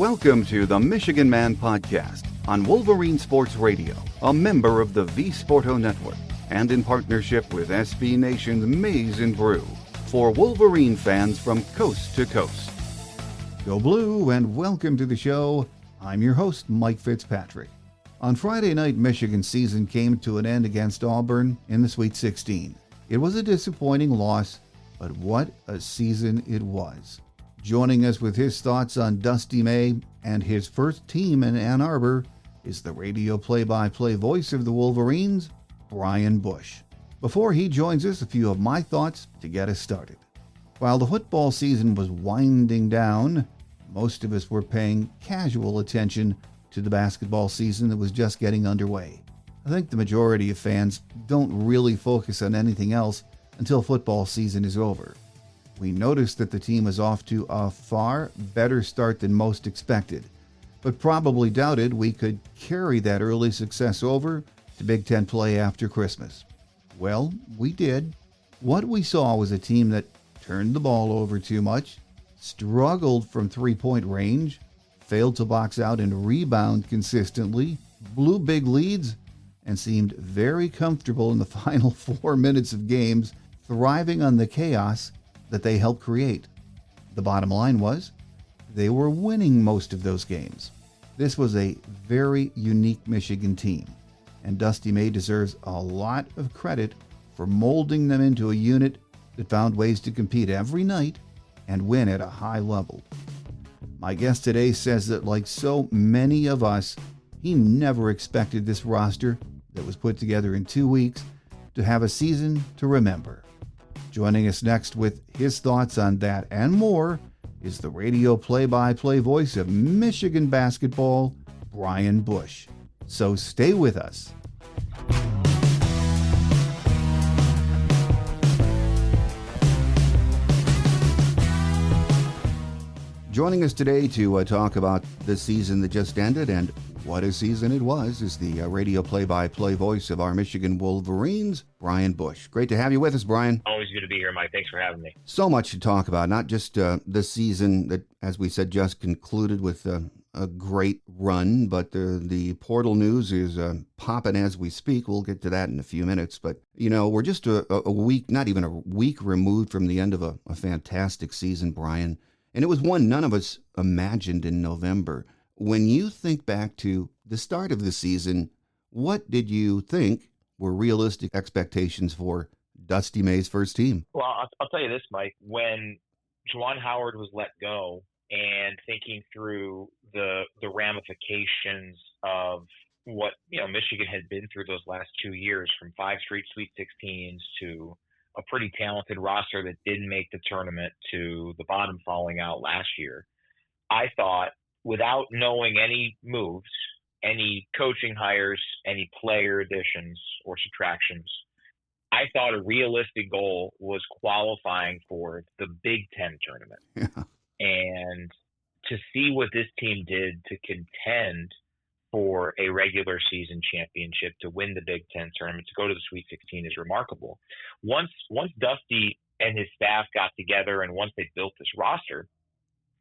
Welcome to the Michigan Man Podcast on Wolverine Sports Radio, a member of the V-Sporto Network, and in partnership with SB Nation's Maize and Brew, for Wolverine fans from coast to coast. Go Blue and welcome to the show. I'm your host, Mike Fitzpatrick. On Friday night, Michigan's season came to an end against Auburn in the Sweet 16. It was a disappointing loss, but what a season it was. Joining us with his thoughts on Dusty May and his first team in Ann Arbor is the radio play-by-play voice of the Wolverines, Brian Boesch. Before he joins us, a few of my thoughts to get us started. While the football season was winding down, most of us were paying casual attention to the basketball season that was just getting underway. I think the majority of fans don't really focus on anything else until football season is over. We noticed that the team was off to a far better start than most expected, but probably doubted we could carry that early success over to Big Ten play after Christmas. Well, we did. What we saw was a team that turned the ball over too much, struggled from three-point range, failed to box out and rebound consistently, blew big leads, and seemed very comfortable in the final 4 minutes of games, thriving on the chaos that they helped create. The bottom line was, they were winning most of those games. This was a very unique Michigan team, and Dusty May deserves a lot of credit for molding them into a unit that found ways to compete every night and win at a high level. My guest today says that like so many of us, he never expected this roster that was put together in 2 weeks to have a season to remember. Joining us next with his thoughts on that and more is the radio play-by-play voice of Michigan basketball, Brian Boesch. So stay with us. Joining us today to talk about the season that just ended and what a season it was is the radio play-by-play voice of our Michigan Wolverines, Brian Boesch. Great to have you with us, Brian. Always good to be here, Mike. Thanks for having me. So much to talk about, not just the season that, as we said, just concluded with a great run, but the portal news is popping as we speak. We'll get to that in a few minutes. But, you know, we're just a week, not even a week removed from the end of a fantastic season, Brian. And it was one none of us imagined in November. When you think back to the start of the season, what did you think were realistic expectations for Dusty May's first team? Well, I'll tell you this, Mike. When Juwan Howard was let go and thinking through the ramifications of what Michigan had been through those last 2 years, from 5 straight Sweet 16s to a pretty talented roster that didn't make the tournament to the bottom falling out last year, I thought, without knowing any moves, any coaching hires, any player additions or subtractions, I thought a realistic goal was qualifying for the Big Ten tournament. Yeah. And to see what this team did to contend for a regular season championship, to win the Big Ten tournament, to go to the Sweet 16 is remarkable. Once Dusty and his staff got together and once they built this roster,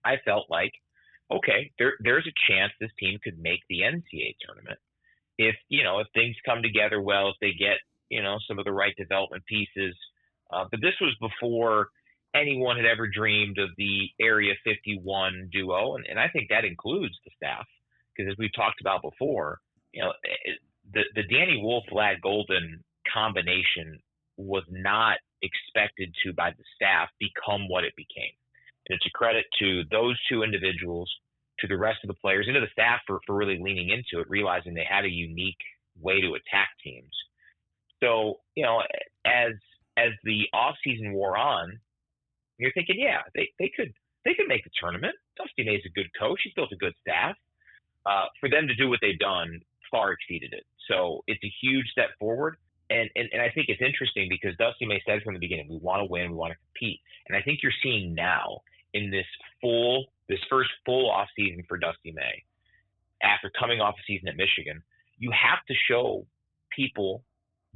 I felt like, okay, there's a chance this team could make the NCAA tournament if things come together well, if they get some of the right development pieces. But this was before anyone had ever dreamed of the Area 51 duo, and I think that includes the staff, because as we've talked about before, the Danny Wolf Lad Golden combination was not expected to by the staff become what it became. And it's a credit to those two individuals, to the rest of the players, and to the staff for really leaning into it, realizing they had a unique way to attack teams. So, as the offseason wore on, you're thinking, yeah, they could make the tournament. Dusty May's a good coach. He's built a good staff. For them to do what they've done far exceeded it. So it's a huge step forward. And I think it's interesting because Dusty May said from the beginning, we want to win, we want to compete. And I think you're seeing now in this first full off season for Dusty May, after coming off a season at Michigan, you have to show people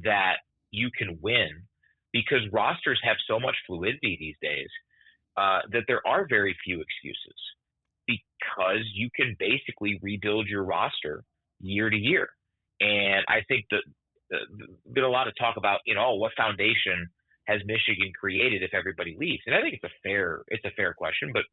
that you can win, because rosters have so much fluidity these days that there are very few excuses. because you can basically rebuild your roster year to year. And I think that there's been a lot of talk about, what foundation has Michigan created if everybody leaves? And I think it's a fair question, but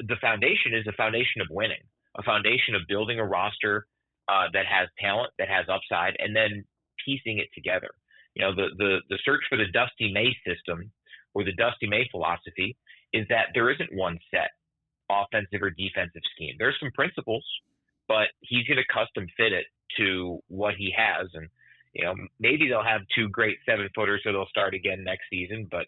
the foundation is a foundation of winning, a foundation of building a roster that has talent, that has upside, and then piecing it together. The search for the Dusty May system or the Dusty May philosophy is that there isn't one set offensive or defensive scheme. There's some principles, but he's going to custom fit it to what he has. And, maybe they'll have two great 7-footers, so they'll start again next season, but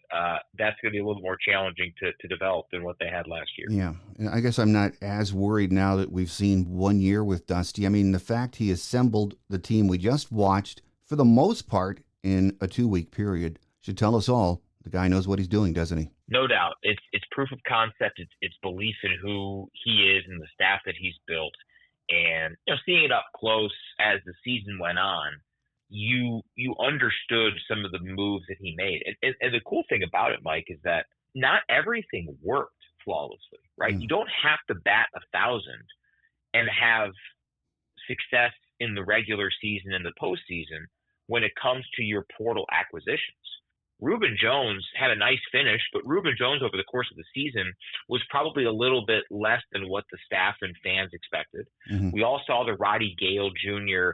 that's going to be a little more challenging to develop than what they had last year. Yeah, I guess I'm not as worried now that we've seen 1 year with Dusty. I mean, the fact he assembled the team we just watched, for the most part, in a 2-week period, should tell us all the guy knows what he's doing, doesn't he? No doubt. It's proof of concept. It's belief in who he is and the staff that he's built. And seeing it up close as the season went on, you understood some of the moves that he made. And the cool thing about it, Mike, is that not everything worked flawlessly, right? You don't have to bat 1,000 and have success in the regular season and the postseason when it comes to your portal acquisitions. Reuben Jones had a nice finish, but Reuben Jones over the course of the season was probably a little bit less than what the staff and fans expected. Mm-hmm. We all saw the Roddy Gale Jr.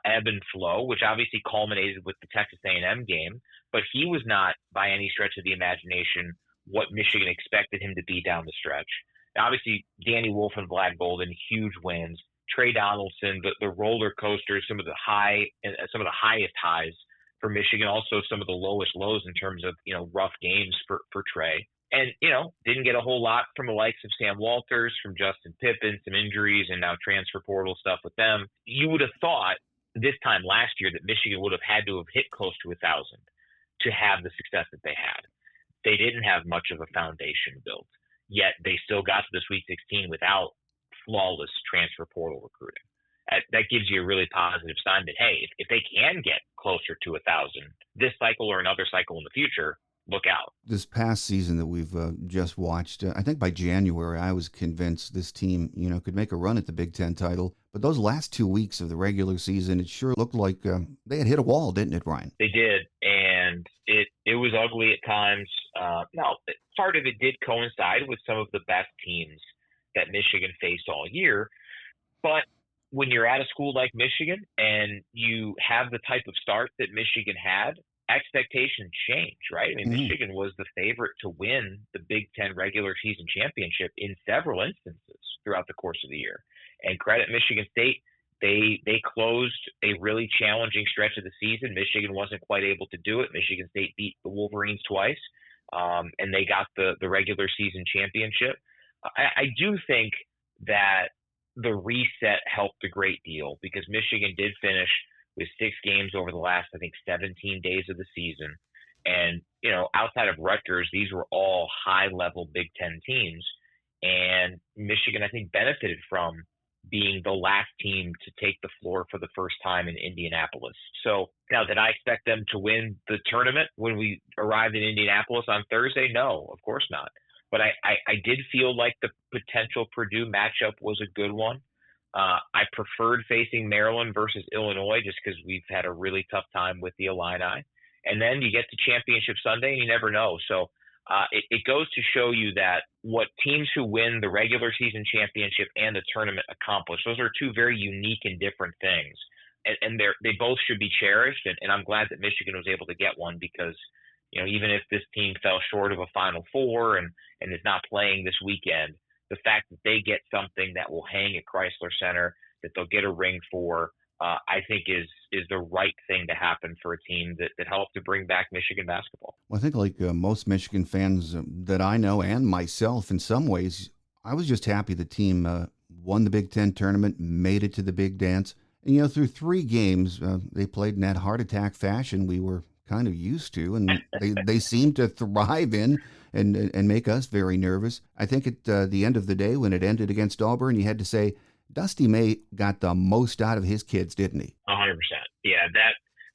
Ebb and flow, which obviously culminated with the Texas A&M game, but he was not by any stretch of the imagination what Michigan expected him to be down the stretch. Now, obviously, Danny Wolf and Vlad Golden, huge wins. Trey Donaldson, the roller coaster, some of the highest highs for Michigan, also some of the lowest lows in terms of, rough games for Trey. And, didn't get a whole lot from the likes of Sam Walters, from Justin Pippen, some injuries, and now transfer portal stuff with them. You would have thought this time last year that Michigan would have had to have hit close to 1,000 to have the success that they had. They didn't have much of a foundation built, yet they still got to the Sweet 16 without flawless transfer portal recruiting. That gives you a really positive sign that, hey, if they can get closer to 1,000 this cycle or another cycle in the future, look out. This past season that we've just watched, I think by January, I was convinced this team, could make a run at the Big Ten title. But those last 2 weeks of the regular season, it sure looked like they had hit a wall, didn't it, Ryan? They did, and it was ugly at times. Now, part of it did coincide with some of the best teams that Michigan faced all year. But when you're at a school like Michigan and you have the type of start that Michigan had, expectations change, right? I mean, Michigan was the favorite to win the Big Ten regular season championship in several instances throughout the course of the year. And credit Michigan State, they closed a really challenging stretch of the season. Michigan wasn't quite able to do it. Michigan State beat the Wolverines twice, and they got the regular season championship. I do think that the reset helped a great deal because Michigan did finish with 6 games over the last, I think, 17 days of the season. And, outside of Rutgers, these were all high-level Big Ten teams. And Michigan, I think, benefited from being the last team to take the floor for the first time in Indianapolis. So now, did I expect them to win the tournament when we arrived in Indianapolis on Thursday? No, of course not. But I did feel like the potential Purdue matchup was a good one. I preferred facing Maryland versus Illinois just because we've had a really tough time with the Illini. And then you get to Championship Sunday and you never know. So it goes to show you that what teams who win the regular season championship and the tournament accomplish, those are two very unique and different things. And they both should be cherished. And I'm glad that Michigan was able to get one because, even if this team fell short of a Final Four and is not playing this weekend, the fact that they get something that will hang at Chrysler Center, that they'll get a ring for, I think is the right thing to happen for a team that helped to bring back Michigan basketball. Well, I think like most Michigan fans that I know and myself in some ways, I was just happy the team won the Big Ten tournament, made it to the Big Dance. And, through 3 games, they played in that heart attack fashion we were kind of used to, and they seemed to thrive in and make us very nervous. I think at the end of the day, when it ended against Auburn, you had to say, Dusty May got the most out of his kids, didn't he? 100%. Yeah,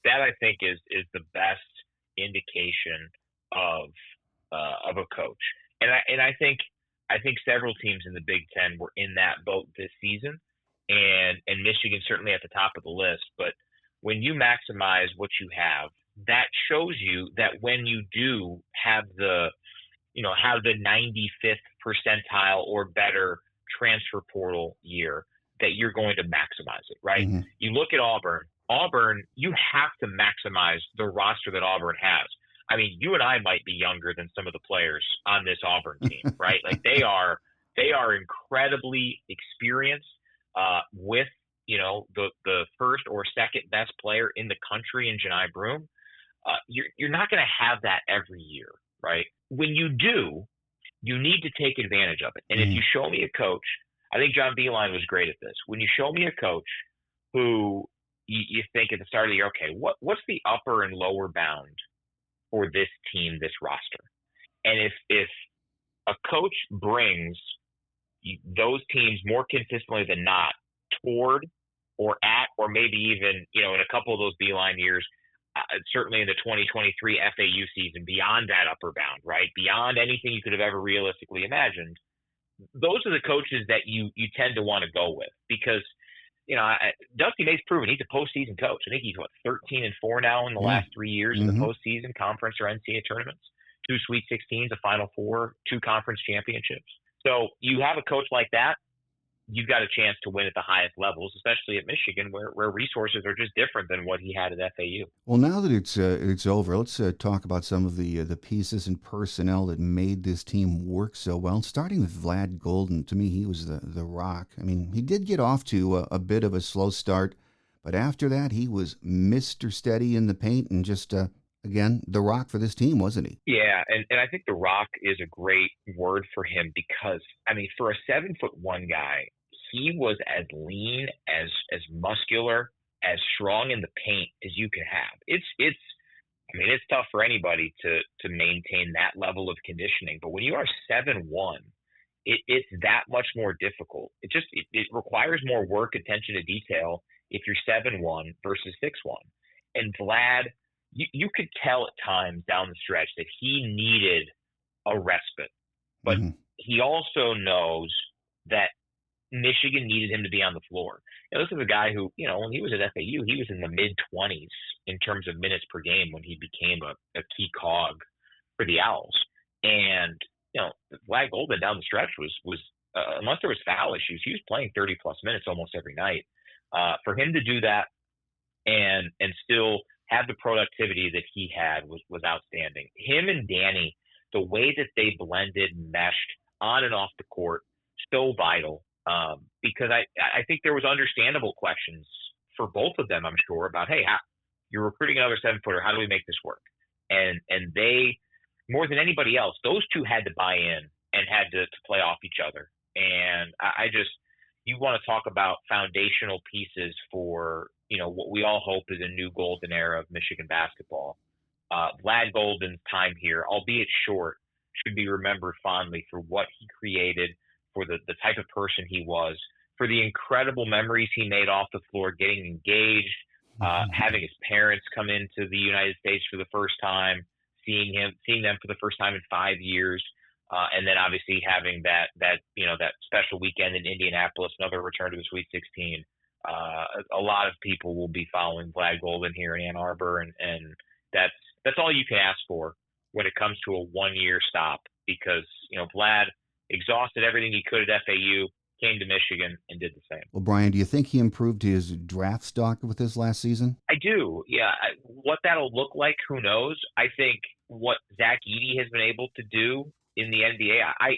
that I think is the best indication of a coach. And I think I think several teams in the Big Ten were in that boat this season, and Michigan certainly at the top of the list. But when you maximize what you have, that shows you that when you do have the 95th percentile or better transfer portal year, that you're going to maximize it, right? Mm-hmm. You look at Auburn. Auburn, you have to maximize the roster that Auburn has. I mean, you and I might be younger than some of the players on this Auburn team, right? Like they are incredibly experienced with, the first or second best player in the country in Jani Broome. You're not going to have that every year, right? When you do, you need to take advantage of it. And if you show me a coach, I think John Beilein was great at this. When you show me a coach who you think at the start of the year, okay, what's the upper and lower bound for this team, this roster? And if a coach brings those teams more consistently than not toward or at, or maybe even, in a couple of those Beilein years, certainly in the 2023 FAU season, beyond that upper bound, right? Beyond anything you could have ever realistically imagined, those are the coaches that you tend to want to go with because, Dusty May's proven he's a postseason coach. I think he's 13-4 now in the last 3 years in the postseason, conference or NCAA tournaments, 2 Sweet 16s, a Final Four, 2 conference championships. So you have a coach like that, you've got a chance to win at the highest levels, especially at Michigan, where resources are just different than what he had at FAU. Well, now that it's over, let's talk about some of the pieces and personnel that made this team work so well. Starting with Vlad Golden, to me, he was the rock. I mean, he did get off to a bit of a slow start, but after that, he was Mr. Steady in the paint and just again, the rock for this team, wasn't he? Yeah, and I think the rock is a great word for him because, I mean, for a 7'1" guy, he was as lean, as muscular, as strong in the paint as you can have. It's tough for anybody to maintain that level of conditioning. But when you are 7'1", it's that much more difficult. It requires more work, attention to detail if you're 7'1" versus 6'1". And Vlad, you could tell at times down the stretch that he needed a respite. But he also knows that Michigan needed him to be on the floor. This is a guy who, when he was at FAU, he was in the mid-20s in terms of minutes per game when he became a key cog for the Owls. And, Vlad Golden down the stretch was unless there was foul issues, he was playing 30-plus minutes almost every night. For him to do that and still have the productivity that he had was outstanding. Him and Danny, the way that they blended and meshed on and off the court, so vital. Because I think there was understandable questions for both of them, I'm sure, about, hey, you're recruiting another 7-footer. How do we make this work? And they, more than anybody else, those two had to buy in and had to play off each other. And you want to talk about foundational pieces for, what we all hope is a new golden era of Michigan basketball. Vlad Golden's time here, albeit short, should be remembered fondly for what he created, for the type of person he was, for the incredible memories he made off the floor, getting engaged, having his parents come into the United States for the first time, seeing them for the first time in 5 years, and then obviously having that special weekend in Indianapolis, another return to the Sweet 16. A lot of people will be following Vlad Golden here in Ann Arbor, and that's all you can ask for when it comes to a 1-year stop, because Vlad exhausted everything he could at FAU, came to Michigan, and did the same. Well, Brian, do you think he improved his draft stock with his last season? I do, yeah. What that'll look like, who knows? I think what Zach Edey has been able to do in the NBA, I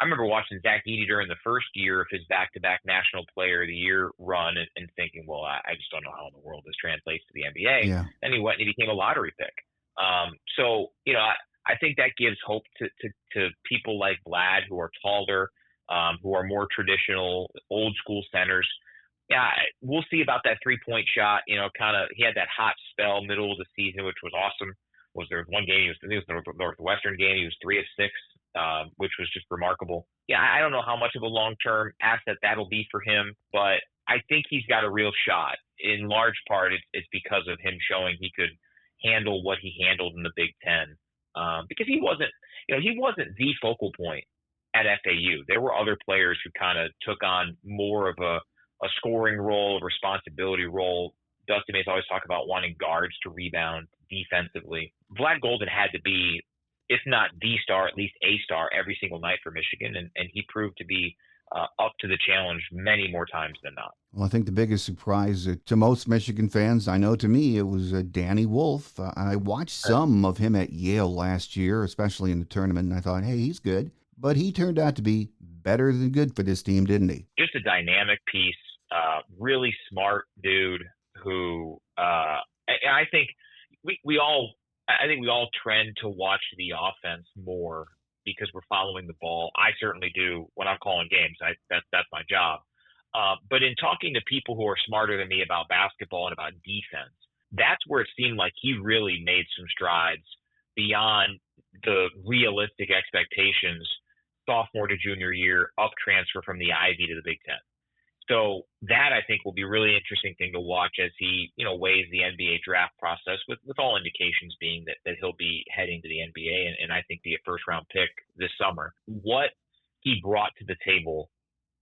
remember watching Zach Edey during the first year of his back-to-back National Player of the Year run and thinking, well, I just don't know how in the world this translates to the NBA. Yeah. Then he went and he became a lottery pick. I think that gives hope to people like Vlad, who are taller, who are more traditional, old school centers. Yeah, we'll see about that 3-point shot. He had that hot spell middle of the season, which was awesome. There was one game, it was the Northwestern game, he was 3 of 6, which was just remarkable. Yeah, I don't know how much of a long-term asset that'll be for him, but I think he's got a real shot. In large part, it's because of him showing he could handle what he handled in the Big Ten. Because he wasn't the focal point at FAU. There were other players who kind of took on more of a scoring role, a responsibility role. Dusty May's always talk about wanting guards to rebound defensively. Vlad Golden had to be, if not the star, at least a star every single night for Michigan, and he proved to be up to the challenge many more times than not. Well, I think the biggest surprise to most Michigan fans, I know to me, it was Danny Wolf. I watched some of him at Yale last year, especially in the tournament, and I thought, hey, he's good. But he turned out to be better than good for this team, didn't he? Just a dynamic piece, really smart dude who I think we all trend to watch the offense more because we're following the ball. I certainly do when I'm calling games. That's my job. But in talking to people who are smarter than me about basketball and about defense, that's where it seemed like he really made some strides beyond the realistic expectations sophomore to junior year, up transfer from the Ivy to the Big Ten. So that, I think, will be a really interesting thing to watch as he, weighs the NBA draft process, with all indications being that he'll be heading to the NBA and I think be a first-round pick this summer. What he brought to the table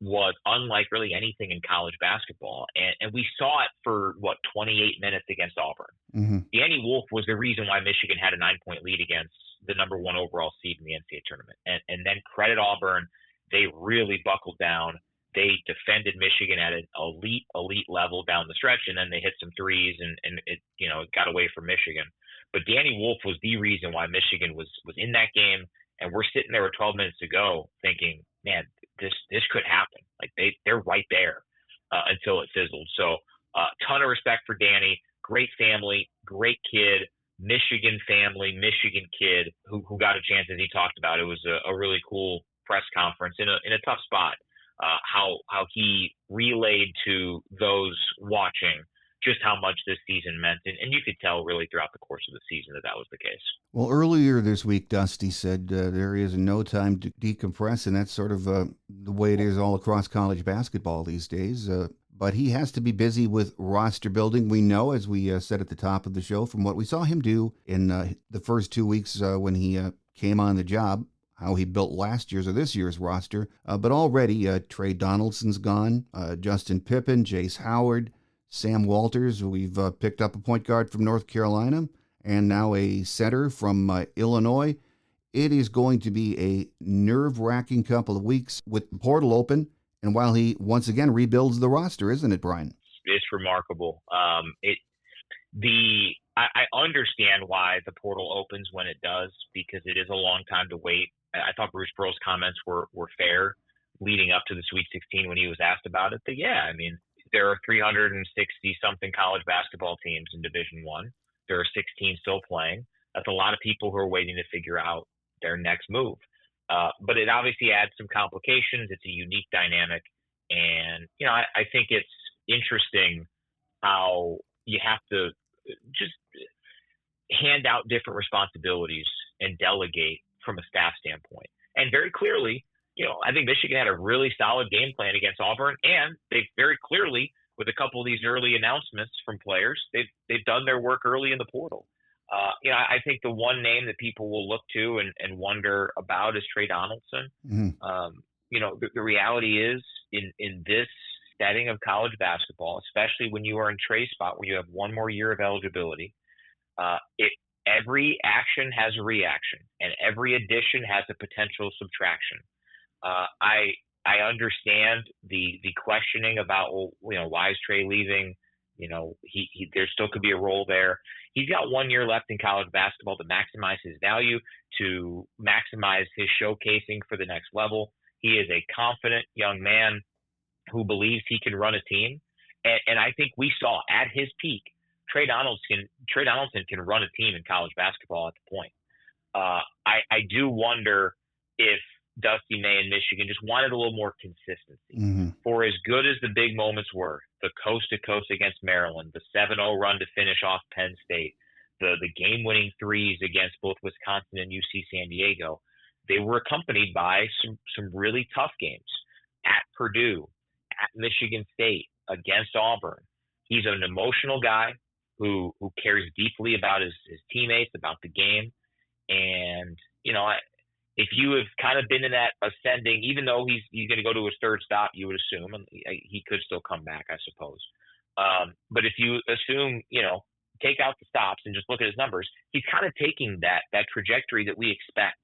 was unlike really anything in college basketball. And we saw it for, 28 minutes against Auburn. Mm-hmm. Danny Wolf was the reason why Michigan had a 9-point lead against the number one overall seed in the NCAA tournament. And then credit Auburn, they really buckled down. They defended Michigan at an elite level down the stretch, and then they hit some threes and it got away from Michigan. But Danny Wolf was the reason why Michigan was in that game, and we're sitting there with 12 minutes to go thinking, man, this could happen. Like they're right there until it fizzled. So ton of respect for Danny. Great family, great kid, Michigan family, Michigan kid who got a chance, as he talked about. It was a really cool press conference in a tough spot. How he relayed to those watching just how much this season meant. And you could tell really throughout the course of the season that was the case. Well, earlier this week, Dusty said there is no time to decompress, and that's sort of the way it is all across college basketball these days. But he has to be busy with roster building. We know, as we said at the top of the show, from what we saw him do in the first 2 weeks when he came on the job, how he built last year's or this year's roster. But already, Trey Donaldson's gone, Justin Pippen, Jace Howard, Sam Walters. We've picked up a point guard from North Carolina, and now a center from Illinois. It is going to be a nerve-wracking couple of weeks with the portal open, and while he once again rebuilds the roster, isn't it, Brian? It's remarkable. I understand why the portal opens when it does, because it is a long time to wait. I thought Bruce Pearl's comments were fair leading up to the Sweet 16 when he was asked about it. But yeah, I mean, there are 360-something college basketball teams in Division I. There are 16 still playing. That's a lot of people who are waiting to figure out their next move. But it obviously adds some complications. It's a unique dynamic. And, I think it's interesting how you have to just hand out different responsibilities and delegate from a staff standpoint. And very clearly, I think Michigan had a really solid game plan against Auburn, and they very clearly, with a couple of these early announcements from players, they've done their work early in the portal. I think the one name that people will look to and wonder about is Trey Donaldson. Mm-hmm. The reality is in this setting of college basketball, especially when you are in Trey's spot where you have one more year of eligibility, every action has a reaction, and every addition has a potential subtraction. I understand the questioning about, why is Trey leaving? He there still could be a role there. He's got 1 year left in college basketball to maximize his value, to maximize his showcasing for the next level. He is a confident young man who believes he can run a team. And I think we saw at his peak, Trey Donaldson can run a team in college basketball at the point. I do wonder if Dusty May and Michigan just wanted a little more consistency. Mm-hmm. For as good as the big moments were, the coast-to-coast against Maryland, the 7-0 run to finish off Penn State, the game-winning threes against both Wisconsin and UC San Diego, they were accompanied by some really tough games at Purdue, at Michigan State, against Auburn. He's an emotional guy who cares deeply about his teammates, about the game. And, if you have kind of been in that ascending, even though he's going to go to his third stop, you would assume, and he could still come back, I suppose. But if you assume, take out the stops and just look at his numbers, he's kind of taking that trajectory that we expect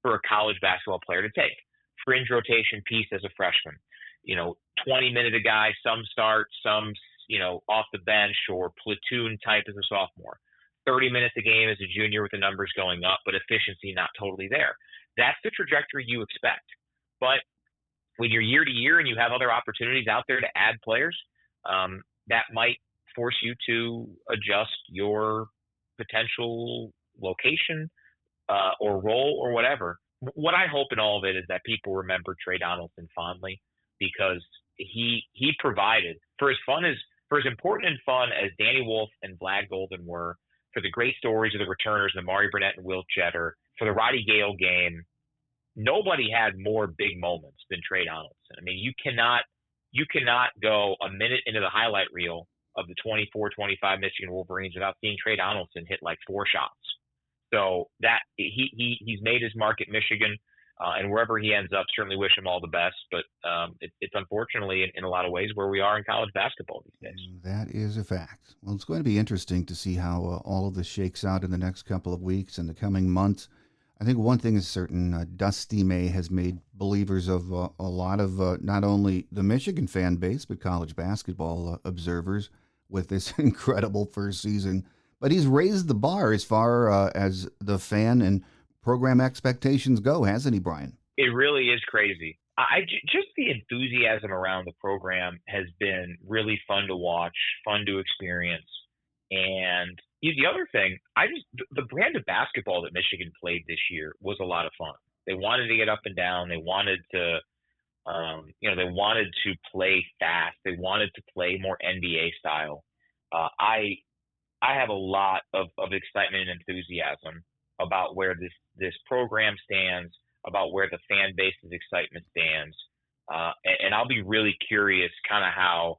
for a college basketball player to take. Fringe rotation piece as a freshman, 20-minute a guy, some start, some, off the bench or platoon type as a sophomore. 30 minutes a game as a junior with the numbers going up, but efficiency not totally there. That's the trajectory you expect. But when you're year to year and you have other opportunities out there to add players, that might force you to adjust your potential location or role or whatever. What I hope in all of it is that people remember Trey Donaldson fondly, because he provided for as important and fun as Danny Wolf and Vlad Golden were, for the great stories of the returners, the Mari Burnett and Will Cheddar, for the Roddy Gale game. Nobody had more big moments than Trey Donaldson. I mean, you cannot go a minute into the highlight reel of the 24-25 Michigan Wolverines without seeing Trey Donaldson hit like 4 shots. So that he's made his mark at Michigan, and wherever he ends up, certainly wish him all the best. But it's unfortunately in a lot of ways where we are in college basketball these days. That is a fact. Well, it's going to be interesting to see how all of this shakes out in the next couple of weeks and the coming months. I think one thing is certain, Dusty May has made believers of a lot of not only the Michigan fan base, but college basketball observers with this incredible first season. But he's raised the bar as far as the fan and program expectations go, hasn't he, Brian? It really is crazy. Just the enthusiasm around the program has been really fun to watch, fun to experience. And the other thing, the brand of basketball that Michigan played this year was a lot of fun. They wanted to get up and down. They wanted to, they wanted to play fast. They wanted to play more NBA style. I have a lot of excitement and enthusiasm about where this program stands, about where the fan base's excitement stands. And I'll be really curious kind of how,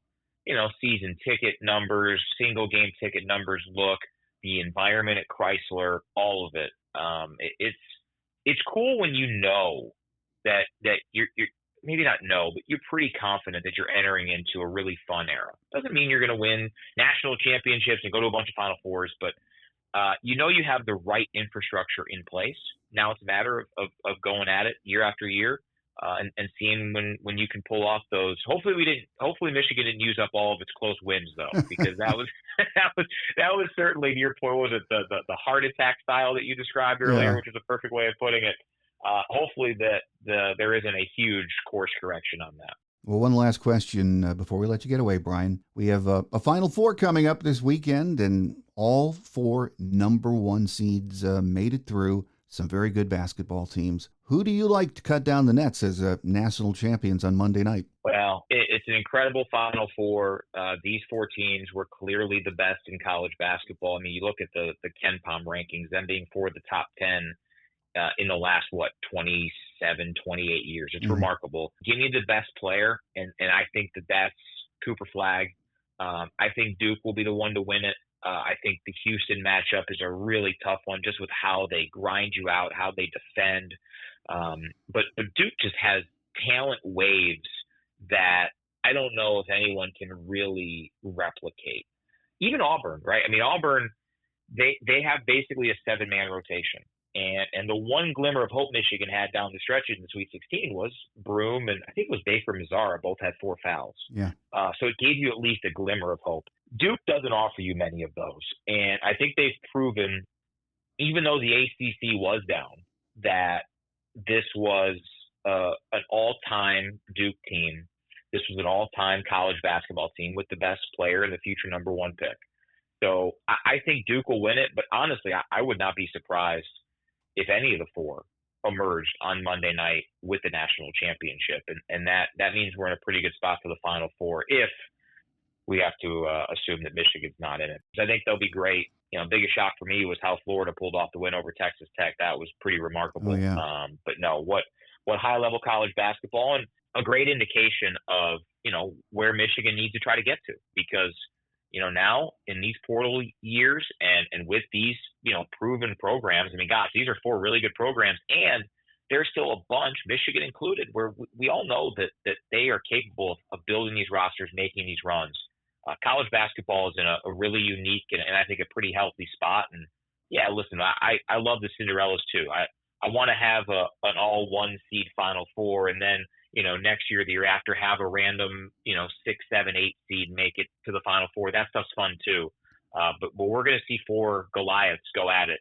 season ticket numbers, single game ticket numbers look, the environment at Chrysler, all of it. It's cool when you know that you're maybe not know, but you're pretty confident that you're entering into a really fun era. Doesn't mean you're going to win national championships and go to a bunch of Final Fours, but you have the right infrastructure in place. Now it's a matter of going at it year after year and seeing when you can pull off those. Hopefully Michigan didn't use up all of its close wins though, because that was that was certainly, to your point, was it the heart attack style that you described earlier, which is a perfect way of putting it. Hopefully there isn't a huge course correction on that. Well, one last question before we let you get away, Brian. We have a Final Four coming up this weekend, and all 4 number 1 seeds made it through. Some very good basketball teams. Who do you like to cut down the nets as national champions on Monday night? Well, it's an incredible Final Four. These 4 teams were clearly the best in college basketball. I mean, you look at the KenPom rankings, them being 4 of the top 10 in the last, 27, 28 years. It's remarkable. Give me the best player, and I think that's Cooper Flagg. I think Duke will be the one to win it. I think the Houston matchup is a really tough one, just with how they grind you out, how they defend. But Duke just has talent waves that I don't know if anyone can really replicate. Even Auburn, right? I mean, Auburn, they have basically a 7-man rotation. And the one glimmer of hope Michigan had down the stretch in the Sweet 16 was Broome, and I think it was Baker Mazzara, both had 4 fouls. Yeah. So it gave you at least a glimmer of hope. Duke doesn't offer you many of those. And I think they've proven, even though the ACC was down, that this was an all-time Duke team. This was an all-time college basketball team with the best player and the future number 1 pick. So I think Duke will win it, but honestly, I would not be surprised if any of the 4 emerged on Monday night with the national championship. And that means we're in a pretty good spot for the Final Four if we have to assume that Michigan's not in it. I think they'll be great. Biggest shock for me was how Florida pulled off the win over Texas Tech. That was pretty remarkable. Oh, yeah. But no, what high-level college basketball, and a great indication of, where Michigan needs to try to get to. Because, now in these portal years and with these, proven programs, I mean, gosh, these are 4 really good programs. And there's still a bunch, Michigan included, where we all know that they are capable of building these rosters, making these runs. College basketball is in a really unique and I think a pretty healthy spot. And yeah, listen, I love the Cinderellas too. I want to have an all 1 seed Final Four, and then next year, the year after, have a random 6, 7, 8 seed make it to the Final Four. That stuff's fun too. But we're going to see 4 Goliaths go at it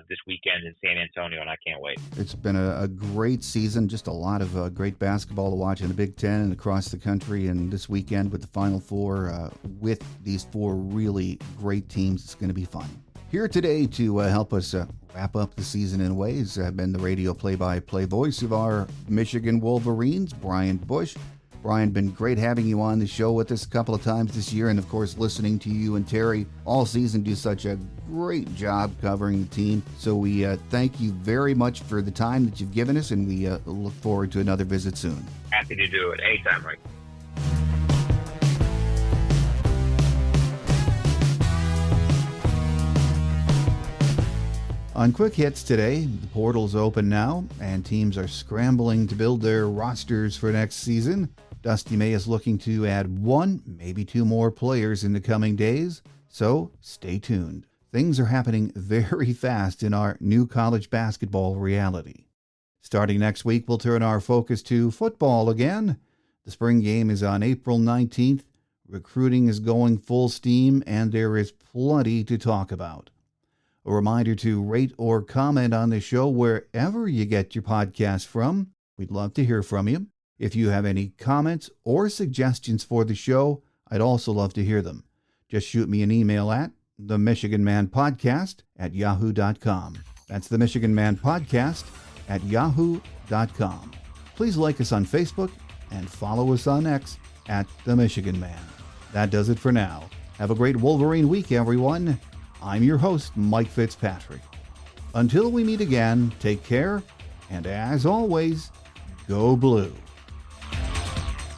this weekend in San Antonio, and I can't wait. It's been a great season, just a lot of great basketball to watch in the Big Ten and across the country. And this weekend with the Final Four, with these 4 really great teams, it's going to be fun. Here today to help us wrap up the season in ways have been the radio play-by-play voice of our Michigan Wolverines, Brian Boesch. Brian, been great having you on the show with us a couple of times this year, and of course listening to you and Terry all season do such a great job covering the team. So we thank you very much for the time that you've given us, and we look forward to another visit soon. Happy to do it anytime, Mike. On Quick Hits today, the portal's open now, and teams are scrambling to build their rosters for next season. Dusty May is looking to add 1, maybe 2 more players in the coming days, so stay tuned. Things are happening very fast in our new college basketball reality. Starting next week, we'll turn our focus to football again. The spring game is on April 19th. Recruiting is going full steam, and there is plenty to talk about. A reminder to rate or comment on the show wherever you get your podcast from. We'd love to hear from you. If you have any comments or suggestions for the show, I'd also love to hear them. Just shoot me an email at themichiganmanpodcast@yahoo.com. That's themichiganmanpodcast@yahoo.com. Please like us on Facebook and follow us on X @themichiganman. That does it for now. Have a great Wolverine week, everyone. I'm your host, Mike Fitzpatrick. Until we meet again, take care, and as always, go blue.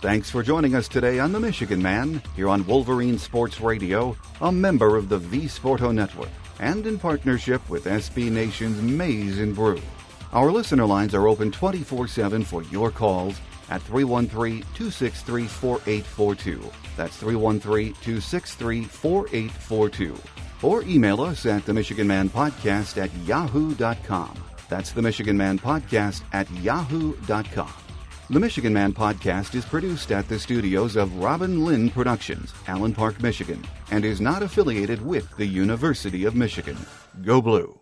Thanks for joining us today on The Michigan Man, here on Wolverine Sports Radio, a member of the V-Sporto Network, and in partnership with SB Nation's Maize and Brew. Our listener lines are open 24/7 for your calls at 313-263-4842. That's 313-263-4842. Or email us at themichiganmanpodcast@yahoo.com. That's themichiganmanpodcast@yahoo.com. The Michigan Man Podcast is produced at the studios of Robin Lynn Productions, Allen Park, Michigan, and is not affiliated with the University of Michigan. Go Blue!